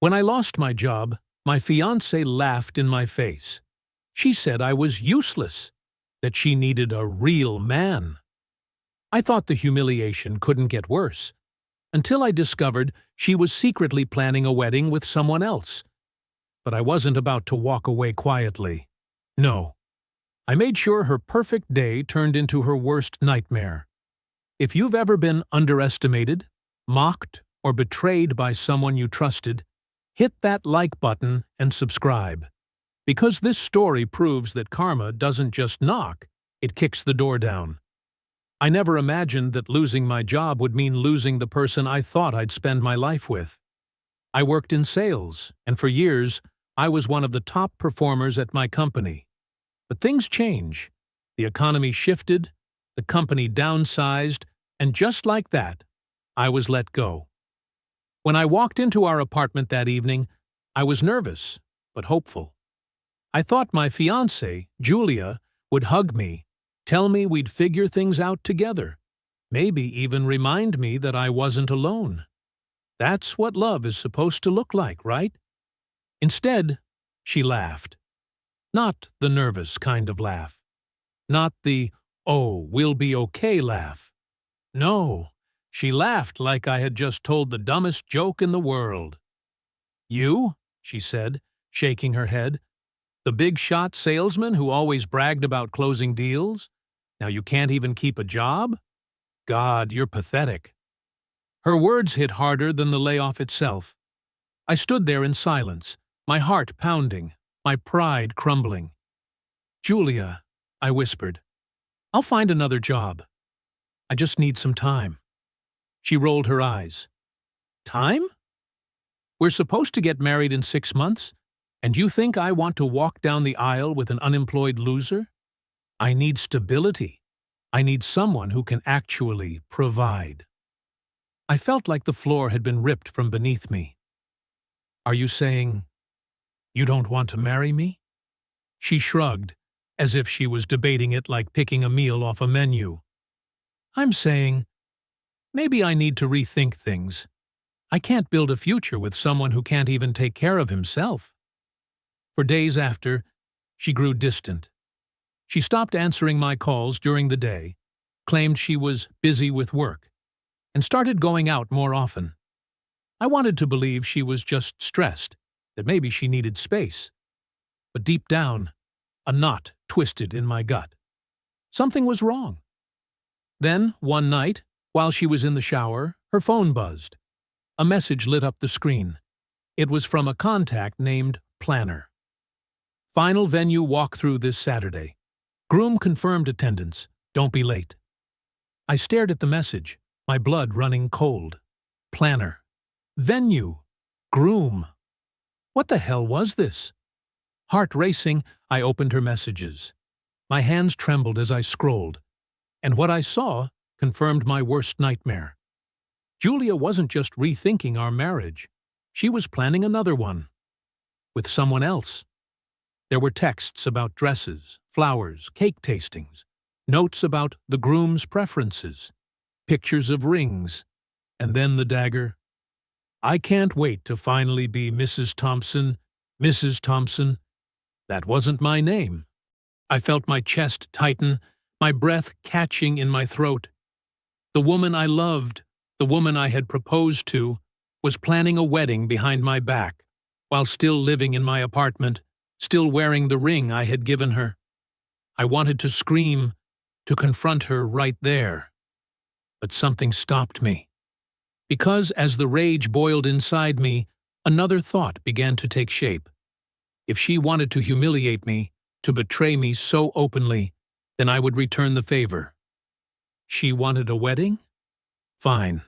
When I lost my job, my fiancée laughed in my face. She said I was useless, that she needed a real man. I thought the humiliation couldn't get worse, until I discovered she was secretly planning a wedding with someone else. But I wasn't about to walk away quietly. No. I made sure her perfect day turned into her worst nightmare. If you've ever been underestimated, mocked, or betrayed by someone you trusted, hit that like button and subscribe. Because this story proves that karma doesn't just knock, it kicks the door down. I never imagined that losing my job would mean losing the person I thought I'd spend my life with. I worked in sales, and for years, I was one of the top performers at my company. But things change. The economy shifted, the company downsized, and just like that, I was let go. When I walked into our apartment that evening, I was nervous, but hopeful. I thought my fiancée, Julia, would hug me, tell me we'd figure things out together, maybe even remind me that I wasn't alone. That's what love is supposed to look like, right? Instead, she laughed. Not the nervous kind of laugh. Not the, "oh, we'll be okay" laugh. No, she laughed like I had just told the dumbest joke in the world. "You?" she said, shaking her head. "The big-shot salesman who always bragged about closing deals? Now you can't even keep a job? God, you're pathetic." Her words hit harder than the layoff itself. I stood there in silence, my heart pounding, my pride crumbling. "Julia," I whispered, "I'll find another job. I just need some time." She rolled her eyes. "Time? We're supposed to get married in 6 months, and you think I want to walk down the aisle with an unemployed loser? I need stability. I need someone who can actually provide." I felt like the floor had been ripped from beneath me. "Are you saying you don't want to marry me?" She shrugged, as if she was debating it like picking a meal off a menu. "I'm saying, maybe I need to rethink things. I can't build a future with someone who can't even take care of himself." For days after, she grew distant. She stopped answering my calls during the day, claimed she was busy with work, and started going out more often. I wanted to believe she was just stressed, that maybe she needed space. But deep down, a knot twisted in my gut. Something was wrong. Then, one night, while she was in the shower, her phone buzzed. A message lit up the screen. It was from a contact named Planner. "Final venue walkthrough this Saturday. Groom confirmed attendance. Don't be late." I stared at the message, my blood running cold. Planner. Venue. Groom. What the hell was this? Heart racing, I opened her messages. My hands trembled as I scrolled, and what I saw confirmed my worst nightmare. Julia wasn't just rethinking our marriage. She was planning another one. With someone else. There were texts about dresses, flowers, cake tastings, notes about the groom's preferences, pictures of rings, and then the dagger. "I can't wait to finally be Mrs. Thompson, Mrs. Thompson." That wasn't my name. I felt my chest tighten, my breath catching in my throat. The woman I loved, the woman I had proposed to, was planning a wedding behind my back, while still living in my apartment, still wearing the ring I had given her. I wanted to scream, to confront her right there. But something stopped me. Because as the rage boiled inside me, another thought began to take shape. If she wanted to humiliate me, to betray me so openly, then I would return the favor. She wanted a wedding? Fine.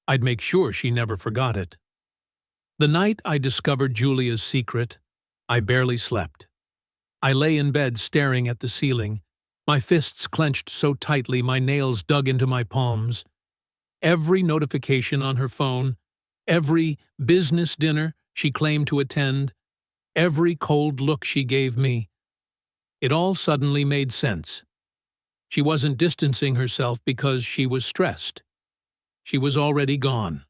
I'd make sure she never forgot it. The night I discovered Julia's secret, I barely slept. I lay in bed staring at the ceiling, my fists clenched so tightly my nails dug into my palms. Every notification on her phone, every business dinner she claimed to attend, every cold look she gave me, it all suddenly made sense. She wasn't distancing herself because she was stressed. She was already gone.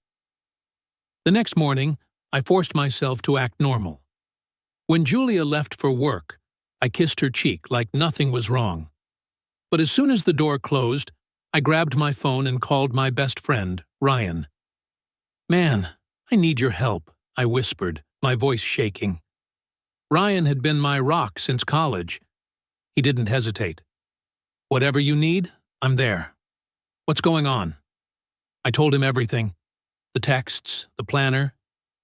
The next morning, I forced myself to act normal. When Julia left for work, I kissed her cheek like nothing was wrong. But as soon as the door closed, I grabbed my phone and called my best friend, Ryan. "Man, I need your help," I whispered, my voice shaking. Ryan had been my rock since college. He didn't hesitate. "Whatever you need, I'm there. What's going on?" I told him everything. The texts, the planner,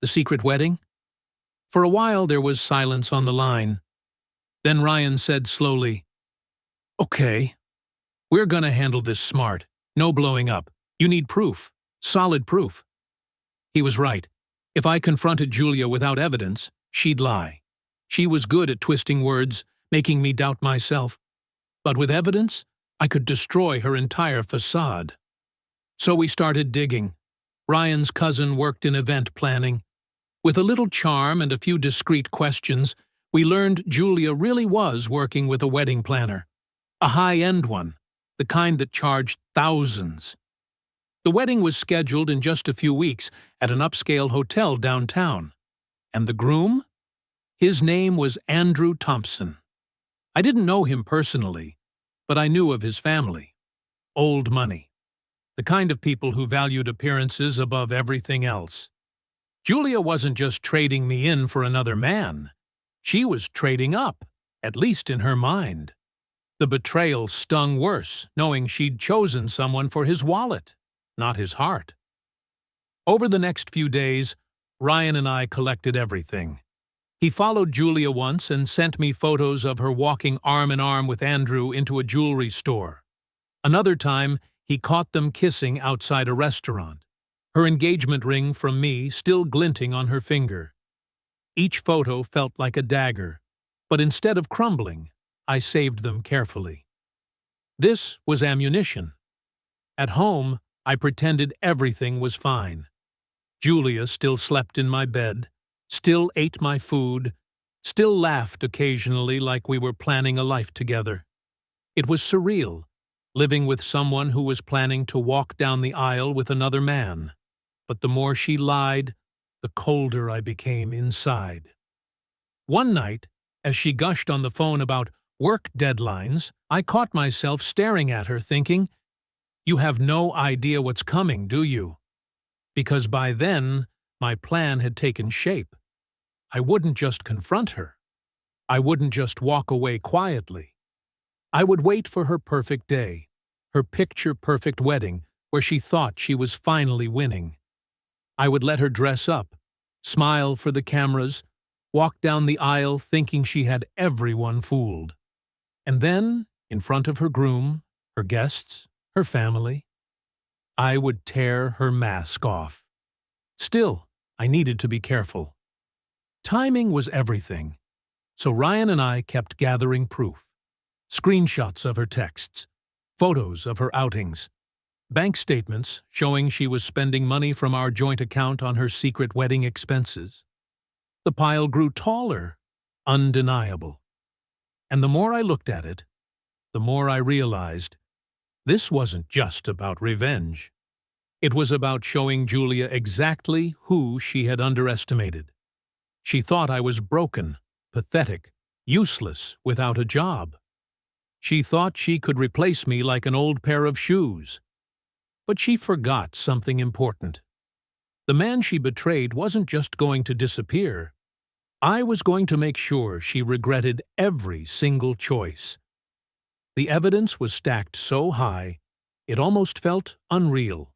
the secret wedding. For a while there was silence on the line. Then Ryan said slowly, "Okay, we're gonna handle this smart. No blowing up. You need proof. Solid proof." He was right. If I confronted Julia without evidence, she'd lie. She was good at twisting words, making me doubt myself. But with evidence, I could destroy her entire facade. So we started digging. Ryan's cousin worked in event planning. With a little charm and a few discreet questions, we learned Julia really was working with a wedding planner. A high-end one, the kind that charged thousands. The wedding was scheduled in just a few weeks at an upscale hotel downtown. And the groom? His name was Andrew Thompson. I didn't know him personally, but I knew of his family. Old money. The kind of people who valued appearances above everything else. Julia wasn't just trading me in for another man. She was trading up, at least in her mind. The betrayal stung worse, knowing she'd chosen someone for his wallet, not his heart. Over the next few days, Ryan and I collected everything. He followed Julia once and sent me photos of her walking arm in arm with Andrew into a jewelry store. Another time, he caught them kissing outside a restaurant, her engagement ring from me still glinting on her finger. Each photo felt like a dagger, but instead of crumbling, I saved them carefully. This was ammunition. At home, I pretended everything was fine. Julia still slept in my bed, still ate my food, still laughed occasionally like we were planning a life together. It was surreal, living with someone who was planning to walk down the aisle with another man. But the more she lied, the colder I became inside. One night, as she gushed on the phone about work deadlines, I caught myself staring at her thinking, "You have no idea what's coming, do you?" Because by then, my plan had taken shape. I wouldn't just confront her. I wouldn't just walk away quietly. I would wait for her perfect day, her picture-perfect wedding where she thought she was finally winning. I would let her dress up, smile for the cameras, walk down the aisle thinking she had everyone fooled. And then, in front of her groom, her guests, her family, I would tear her mask off. Still, I needed to be careful. Timing was everything, so Ryan and I kept gathering proof. Screenshots of her texts, photos of her outings, bank statements showing she was spending money from our joint account on her secret wedding expenses. The pile grew taller, undeniable. And the more I looked at it, the more I realized this wasn't just about revenge. It was about showing Julia exactly who she had underestimated. She thought I was broken, pathetic, useless, without a job. She thought she could replace me like an old pair of shoes. But she forgot something important. The man she betrayed wasn't just going to disappear. I was going to make sure she regretted every single choice. The evidence was stacked so high, it almost felt unreal.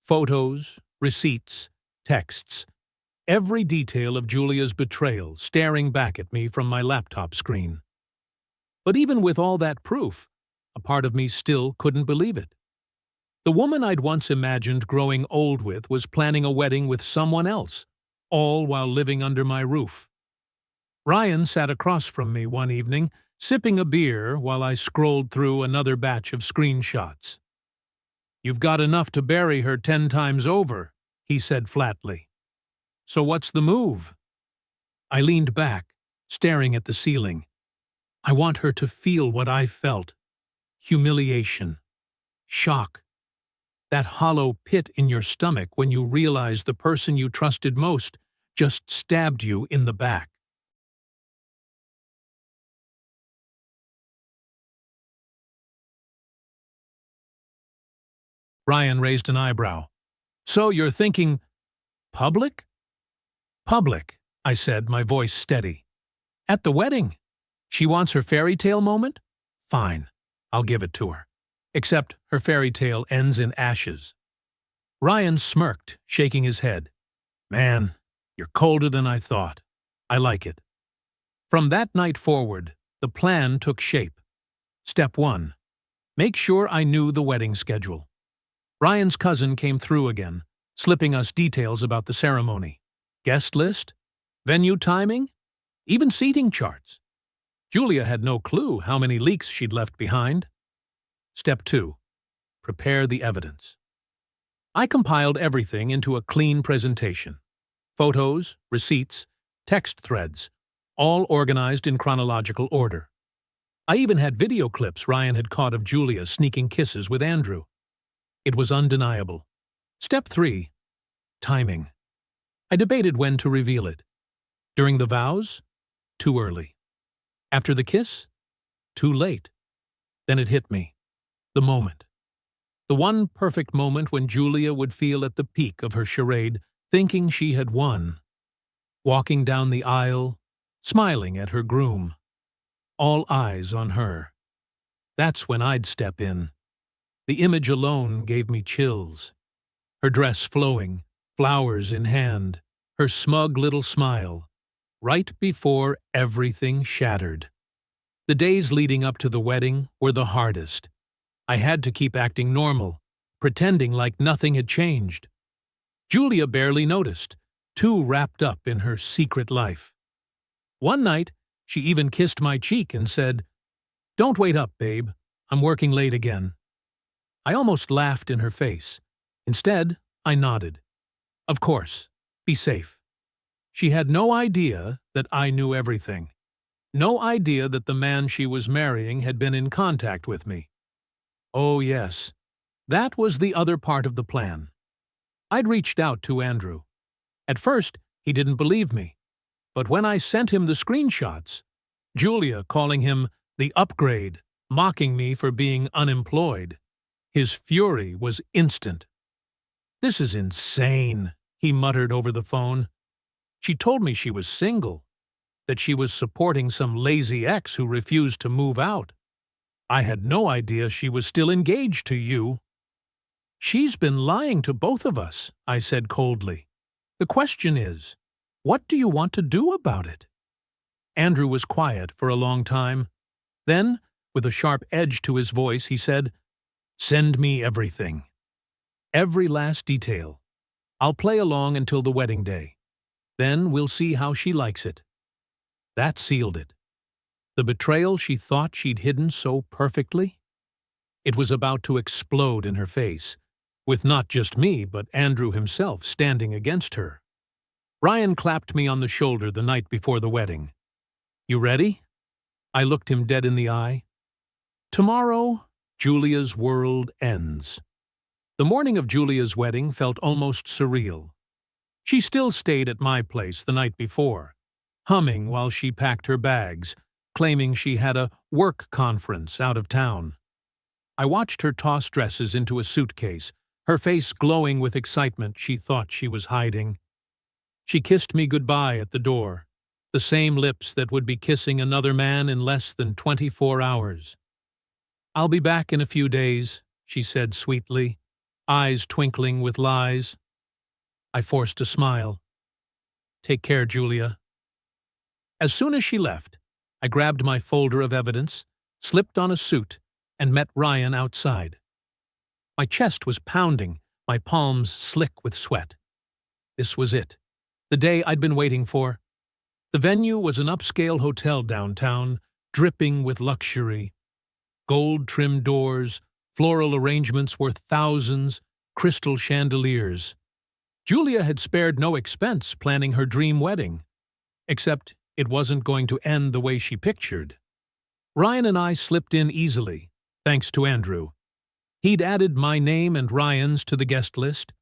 Photos, receipts, texts, every detail of Julia's betrayal staring back at me from my laptop screen. But even with all that proof, a part of me still couldn't believe it. The woman I'd once imagined growing old with was planning a wedding with someone else, all while living under my roof. Ryan sat across from me one evening, sipping a beer while I scrolled through another batch of screenshots. "You've got enough to bury her 10 times over," he said flatly. "So what's the move?" I leaned back, staring at the ceiling. I want her to feel what I felt. Humiliation. Shock. That hollow pit in your stomach when you realize the person you trusted most just stabbed you in the back. Ryan raised an eyebrow. So you're thinking, public? Public, I said, my voice steady. At the wedding. She wants her fairy tale moment? Fine, I'll give it to her. Except her fairy tale ends in ashes. Ryan smirked, shaking his head. Man, you're colder than I thought. I like it. From that night forward, the plan took shape. Step 1. Make sure I knew the wedding schedule. Ryan's cousin came through again, slipping us details about the ceremony. Guest list, venue timing, even seating charts. Julia had no clue how many leaks she'd left behind. Step 2. Prepare the evidence. I compiled everything into a clean presentation. Photos, receipts, text threads, all organized in chronological order. I even had video clips Ryan had caught of Julia sneaking kisses with Andrew. It was undeniable. Step 3. Timing. I debated when to reveal it. During the vows? Too early. After the kiss? Too late. Then it hit me. The moment. The one perfect moment when Julia would feel at the peak of her charade, thinking she had won. Walking down the aisle, smiling at her groom. All eyes on her. That's when I'd step in. The image alone gave me chills. Her dress flowing, flowers in hand, her smug little smile, right before everything shattered. The days leading up to the wedding were the hardest. I had to keep acting normal, pretending like nothing had changed. Julia barely noticed, too wrapped up in her secret life. One night, she even kissed my cheek and said, "Don't wait up, babe. I'm working late again." I almost laughed in her face. Instead, I nodded. Of course, be safe. She had no idea that I knew everything. No idea that the man she was marrying had been in contact with me. Oh yes, that was the other part of the plan. I'd reached out to Andrew. At first, he didn't believe me. But when I sent him the screenshots, Julia calling him the upgrade, mocking me for being unemployed, his fury was instant. "This is insane," he muttered over the phone. "She told me she was single, that she was supporting some lazy ex who refused to move out. I had no idea she was still engaged to you." "She's been lying to both of us," I said coldly. "The question is, what do you want to do about it?" Andrew was quiet for a long time. Then, with a sharp edge to his voice, he said, "Send me everything. Every last detail. I'll play along until the wedding day. Then we'll see how she likes it." That sealed it. The betrayal she thought she'd hidden so perfectly? It was about to explode in her face, with not just me but Andrew himself standing against her. Ryan clapped me on the shoulder the night before the wedding. "You ready?" I looked him dead in the eye. Tomorrow, Julia's world ends. The morning of Julia's wedding felt almost surreal. She still stayed at my place the night before, humming while she packed her bags, claiming she had a work conference out of town. I watched her toss dresses into a suitcase, her face glowing with excitement she thought she was hiding. She kissed me goodbye at the door, the same lips that would be kissing another man in less than 24 hours. "I'll be back in a few days," she said sweetly, eyes twinkling with lies. I forced a smile. "Take care, Julia." As soon as she left, I grabbed my folder of evidence, slipped on a suit, and met Ryan outside. My chest was pounding, my palms slick with sweat. This was it, the day I'd been waiting for. The venue was an upscale hotel downtown, dripping with luxury. Gold-trimmed doors, floral arrangements worth thousands, crystal chandeliers. Julia had spared no expense planning her dream wedding. Except it wasn't going to end the way she pictured. Ryan and I slipped in easily, thanks to Andrew. He'd added my name and Ryan's to the guest list.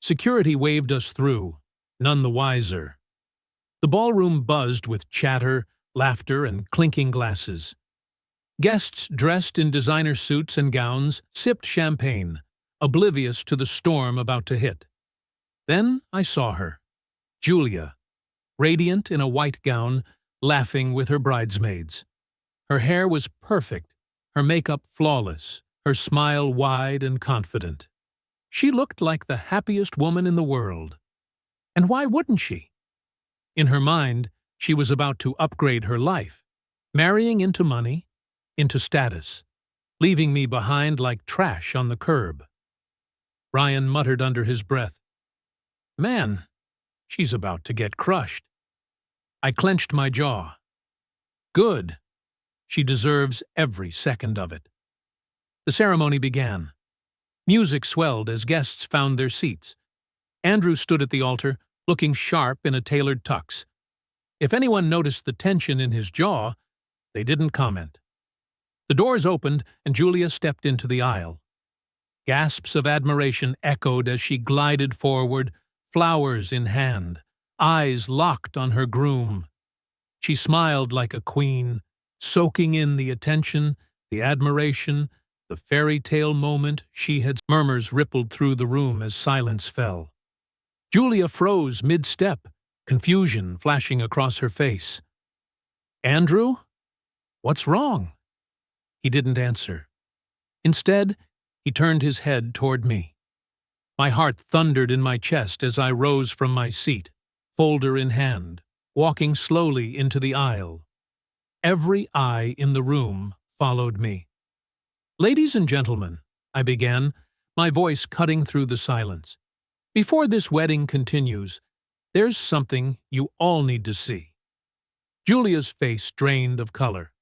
Security waved us through, none the wiser. The ballroom buzzed with chatter, laughter, and clinking glasses. Guests dressed in designer suits and gowns sipped champagne, oblivious to the storm about to hit. Then I saw her, Julia, radiant in a white gown, laughing with her bridesmaids. Her hair was perfect, her makeup flawless, her smile wide and confident. She looked like the happiest woman in the world. And why wouldn't she? In her mind, she was about to upgrade her life, marrying into money, into status, leaving me behind like trash on the curb. Ryan muttered under his breath, "Man, she's about to get crushed." I clenched my jaw. Good. She deserves every second of it. The ceremony began. Music swelled as guests found their seats. Andrew stood at the altar, looking sharp in a tailored tux. If anyone noticed the tension in his jaw, they didn't comment. The doors opened and Julia stepped into the aisle. Gasps of admiration echoed as she glided forward, flowers in hand, eyes locked on her groom. She smiled like a queen, soaking in the attention, the admiration, the fairy tale moment she had. Murmurs rippled through the room as silence fell. Julia froze mid-step, confusion flashing across her face. "Andrew? What's wrong?" He didn't answer. Instead, he turned his head toward me. My heart thundered in my chest as I rose from my seat, folder in hand, walking slowly into the aisle. Every eye in the room followed me. "Ladies and gentlemen," I began, my voice cutting through the silence. "Before this wedding continues, there's something you all need to see." Julia's face drained of color.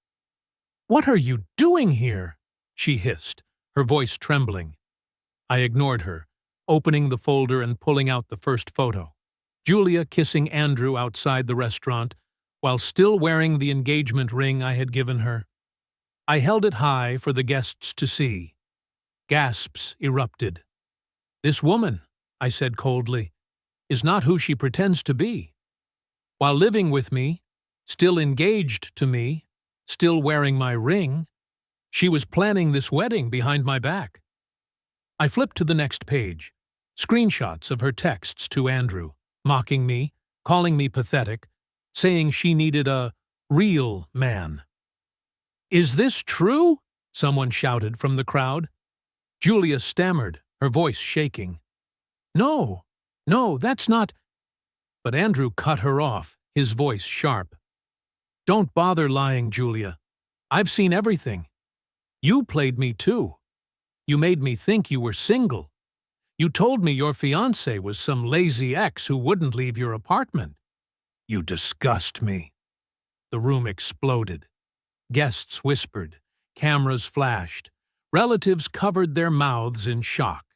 "What are you doing here?" she hissed, her voice trembling. I ignored her, opening the folder and pulling out the first photo. Julia kissing Andrew outside the restaurant, while still wearing the engagement ring I had given her. I held it high for the guests to see. Gasps erupted. "This woman," I said coldly, "is not who she pretends to be. While living with me, still engaged to me, still wearing my ring, she was planning this wedding behind my back." I flipped to the next page, screenshots of her texts to Andrew, mocking me, calling me pathetic, saying she needed a real man. "Is this true?" someone shouted from the crowd. Julia stammered, her voice shaking. No, that's not—" But Andrew cut her off, his voice sharp. "Don't bother lying, Julia. I've seen everything. You played me too. You made me think you were single. You told me your fiancé was some lazy ex who wouldn't leave your apartment. You disgust me." The room exploded. Guests whispered, cameras flashed, relatives covered their mouths in shock.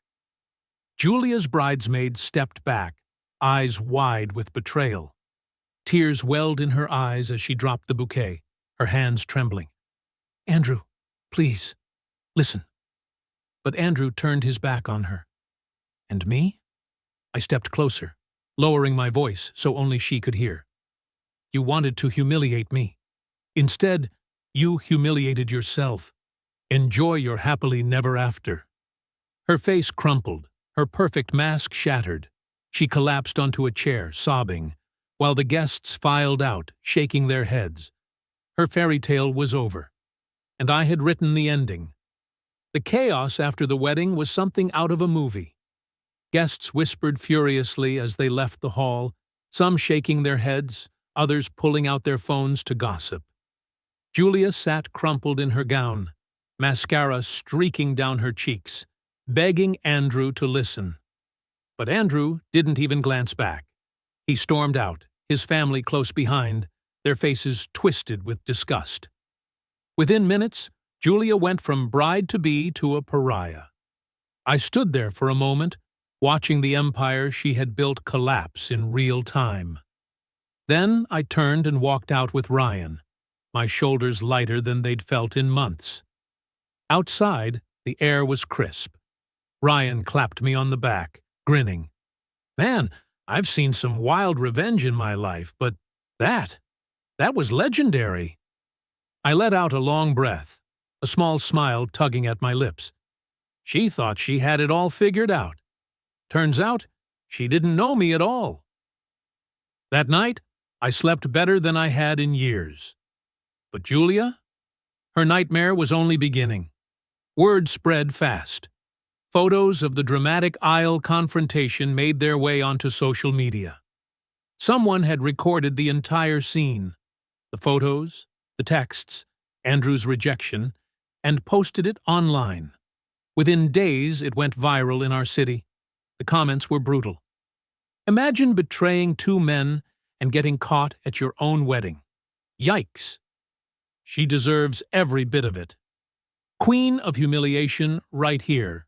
Julia's bridesmaid stepped back, eyes wide with betrayal. Tears welled in her eyes as she dropped the bouquet, her hands trembling. "Andrew, please, listen." But Andrew turned his back on her. "And me?" I stepped closer, lowering my voice so only she could hear. "You wanted to humiliate me. Instead, you humiliated yourself. Enjoy your happily never after." Her face crumpled, her perfect mask shattered. She collapsed onto a chair, sobbing, while the guests filed out, shaking their heads. Her fairy tale was over, and I had written the ending. The chaos after the wedding was something out of a movie. Guests whispered furiously as they left the hall, some shaking their heads, others pulling out their phones to gossip. Julia sat crumpled in her gown, mascara streaking down her cheeks, begging Andrew to listen. But Andrew didn't even glance back. He stormed out, his family close behind, their faces twisted with disgust. Within minutes, Julia went from bride-to-be to a pariah. I stood there for a moment, watching the empire she had built collapse in real time. Then I turned and walked out with Ryan, my shoulders lighter than they'd felt in months. Outside, the air was crisp. Ryan clapped me on the back, grinning. "Man, I've seen some wild revenge in my life, but that, that was legendary. I let out a long breath, a small smile tugging at my lips. She thought she had it all figured out. Turns out, she didn't know me at all. That night, I slept better than I had in years. But Julia? Her nightmare was only beginning. Word spread fast. Photos of the dramatic aisle confrontation made their way onto social media. Someone had recorded the entire scene, the photos, the texts, Andrew's rejection, and posted it online. Within days, it went viral in our city. The comments were brutal. Imagine betraying two men and getting caught at your own wedding. Yikes! She deserves every bit of it. Queen of humiliation right here.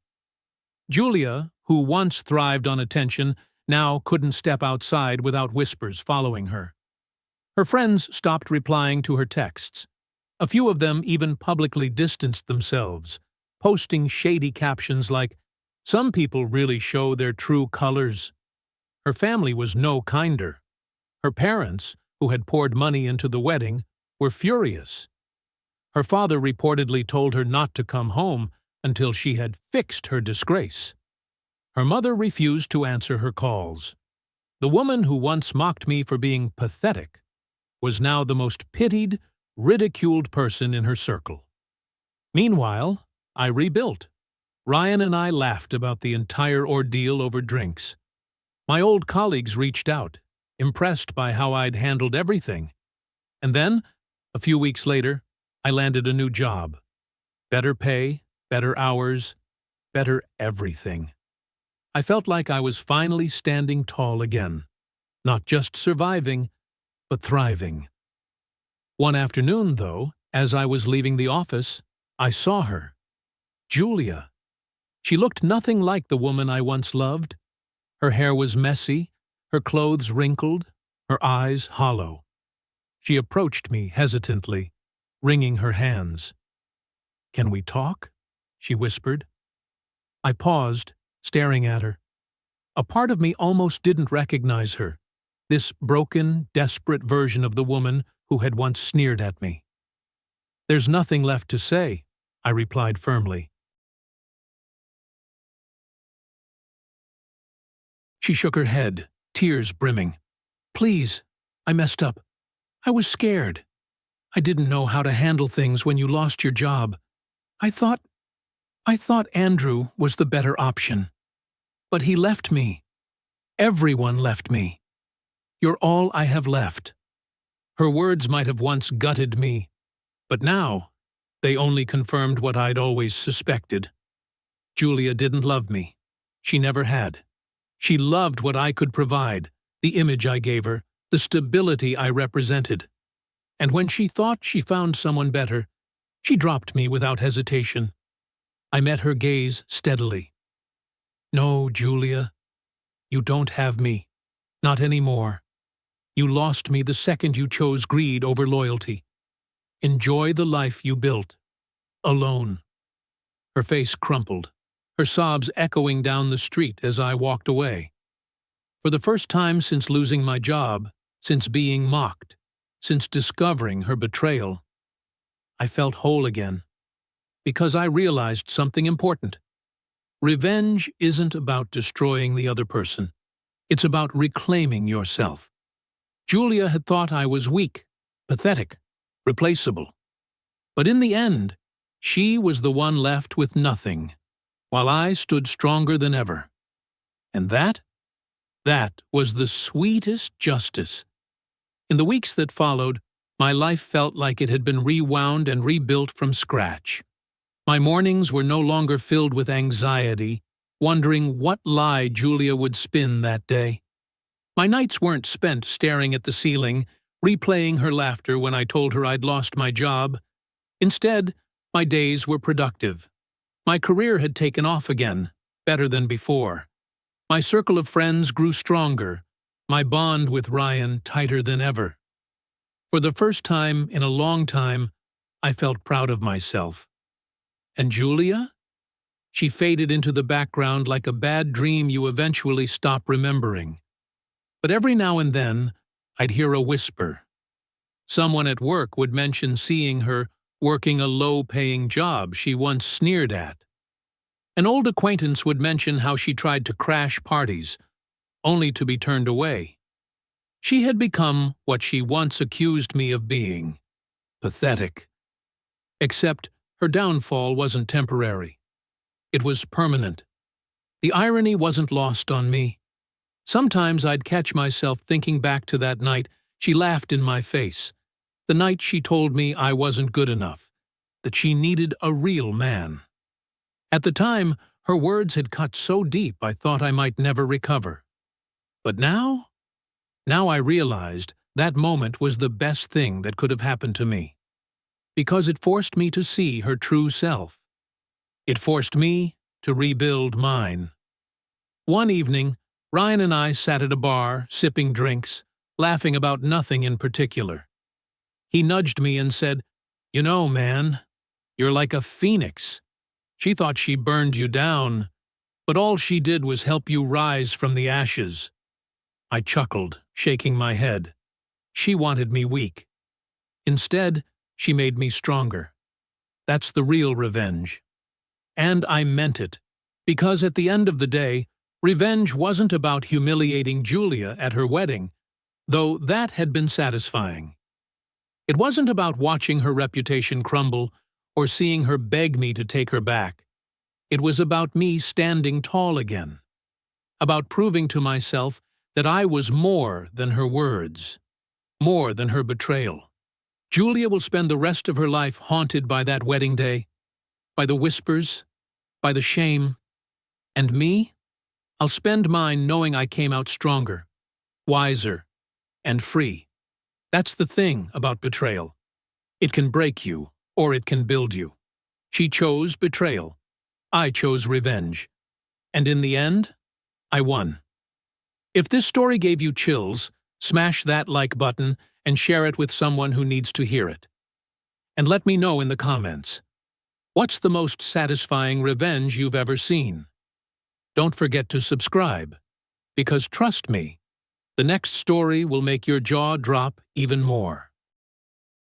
Julia, who once thrived on attention, now couldn't step outside without whispers following her. Her friends stopped replying to her texts. A few of them even publicly distanced themselves, posting shady captions like, "Some people really show their true colors." Her family was no kinder. Her parents, who had poured money into the wedding, were furious. Her father reportedly told her not to come home until she had fixed her disgrace. Her mother refused to answer her calls. The woman who once mocked me for being pathetic was now the most pitied, ridiculed person in her circle. Meanwhile, I rebuilt. Ryan and I laughed about the entire ordeal over drinks. My old colleagues reached out, impressed by how I'd handled everything. And then, a few weeks later, I landed a new job. Better pay, better hours, better everything. I felt like I was finally standing tall again, not just surviving, but thriving. One afternoon, though, as I was leaving the office, I saw her. Julia. She looked nothing like the woman I once loved. Her hair was messy, her clothes wrinkled, her eyes hollow. She approached me hesitantly, wringing her hands. "Can we talk?" she whispered. I paused, staring at her. A part of me almost didn't recognize her, this broken, desperate version of the woman who had once sneered at me. "There's nothing left to say," I replied firmly. She shook her head, tears brimming. "Please, I messed up. I was scared. I didn't know how to handle things when you lost your job. I thought Andrew was the better option. But he left me. Everyone left me. You're all I have left." Her words might have once gutted me, but now they only confirmed what I'd always suspected. Julia didn't love me. She never had. She loved what I could provide, the image I gave her, the stability I represented. And when she thought she found someone better, she dropped me without hesitation. I met her gaze steadily. "No, Julia, you don't have me. Not anymore. You lost me the second you chose greed over loyalty. Enjoy the life you built. Alone." Her face crumpled, her sobs echoing down the street as I walked away. For the first time since losing my job, since being mocked, since discovering her betrayal, I felt whole again. Because I realized something important. Revenge isn't about destroying the other person. It's about reclaiming yourself. Julia had thought I was weak, pathetic, replaceable. But in the end, she was the one left with nothing, while I stood stronger than ever. And that was the sweetest justice. In the weeks that followed, my life felt like it had been rewound and rebuilt from scratch. My mornings were no longer filled with anxiety, wondering what lie Julia would spin that day. My nights weren't spent staring at the ceiling, replaying her laughter when I told her I'd lost my job. Instead, my days were productive. My career had taken off again, better than before. My circle of friends grew stronger, my bond with Ryan tighter than ever. For the first time in a long time, I felt proud of myself. And Julia? She faded into the background like a bad dream you eventually stop remembering. But every now and then, I'd hear a whisper. Someone at work would mention seeing her working a low-paying job she once sneered at. An old acquaintance would mention how she tried to crash parties, only to be turned away. She had become what she once accused me of being: pathetic. Except her downfall wasn't temporary. It was permanent. The irony wasn't lost on me. Sometimes I'd catch myself thinking back to that night she laughed in my face, the night she told me I wasn't good enough, that she needed a real man. At the time, her words had cut so deep I thought I might never recover. But now I realized that moment was the best thing that could have happened to me, because it forced me to see her true self. It forced me to rebuild mine. One evening, Ryan and I sat at a bar, sipping drinks, laughing about nothing in particular. He nudged me and said, "You know, man, you're like a phoenix. She thought she burned you down, but all she did was help you rise from the ashes." I chuckled, shaking my head. She wanted me weak. Instead, she made me stronger. That's the real revenge. And I meant it, because at the end of the day, revenge wasn't about humiliating Julia at her wedding, though that had been satisfying. It wasn't about watching her reputation crumble or seeing her beg me to take her back. It was about me standing tall again, about proving to myself that I was more than her words, more than her betrayal. Julia will spend the rest of her life haunted by that wedding day, by the whispers, by the shame. And me? I'll spend mine knowing I came out stronger, wiser, and free. That's the thing about betrayal. It can break you, or it can build you. She chose betrayal. I chose revenge. And in the end, I won. If this story gave you chills, smash that like button and share it with someone who needs to hear it. And let me know in the comments. What's the most satisfying revenge you've ever seen? Don't forget to subscribe, because trust me, the next story will make your jaw drop even more.